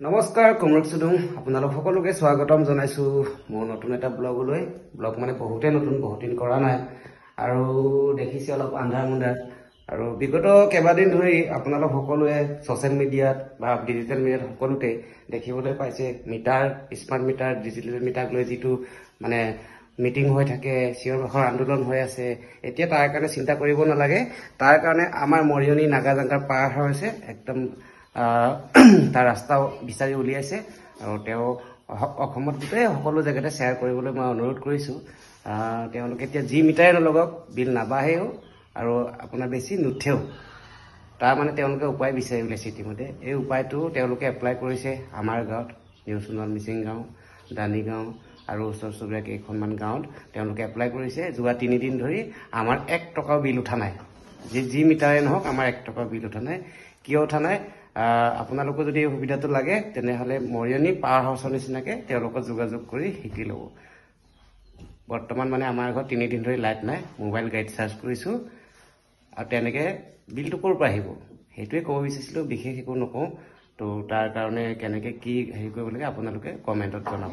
নমস্কাৰ কমৰেড সুদুং আপোনালোক সকলোকে স্বাগতম জনাইছো মোৰ নতুন এটা ব্লগলৈ ব্লগ মানে বহুতে নতুন বহুদিন কৰা নাই আৰু দেখিছে অলপ আন্ধাৰ মুন্ধাৰ আৰু বিগত কেইবাদিন ধৰি আপোনালোক সকলোৱে সোশ্যাল মিডিয়াত বা ডিজিটেল মিডিয়াত সকলোতে দেখিবলৈ পাইছে meter smart meter digital meter লৈ যিটো মানে মিটিং হৈ থাকে চিঞৰ বাখৰ আন্দোলন হৈ আছে এতিয়া তাৰ কাৰণে চিন্তা কৰিব নালাগে তাৰ কাৰণে আমাৰ মৰিয়নি নাগাজাঙ্গাৰ পাৰ হৈছে একদম তাৰ ৰাস্তা বিচাৰি উলিয়াইছে আৰু তেওঁ অসমত গোটেই সকলো জেগাতে শ্বেয়াৰ কৰিবলৈ মই অনুৰোধ কৰিছোঁ তেওঁলোকে এতিয়া যি মিটাৰে নলগাওক বিল নাবাঢ়েও আৰু আপোনাৰ বেছি নুঠেও তাৰ মানে তেওঁলোকে উপায় বিচাৰি উলিয়াইছে ইতিমধ্যে এই উপায়টো তেওঁলোকে এপ্লাই কৰিছে আমাৰ গাঁৱত নিউ সোণোৱাল মিচিং গাঁও দানি গাঁও আৰু ওচৰ চুবুৰীয়া কেইখনমান গাঁৱত তেওঁলোকে এপ্লাই কৰিছে যোৱা 3 দিন ধৰি আমাৰ 1 টকাও বিল উঠা নাই যি মিটাৰে নহওক আমাৰ 1 টকাও বিল উঠা নাই কিয় উঠা নাই আপোনালোকে যদি এই সুবিধাটো লাগে তেনেহলে মৰিয়নি পাৱাৰ হাউচৰ নিচিনাকে তেওঁলোকক যোগাযোগ কৰি শিকি ল'ব বৰ্তমান মানে আমাৰ ঘৰত 3 দিন ধৰি লাইট নাই মোবাইল গাইড চাৰ্জ কৰিছো আৰু তেনেকে বিলটো ক'ৰ পৰা আহিব সেইটোৱে ক'ব বিচাৰিছিলো বিশেষ একো নকওঁ তো তাৰ কাৰণে কেনেকে কি হেৰি কৰিব লাগে আপোনালোকে কমেন্টত জনাব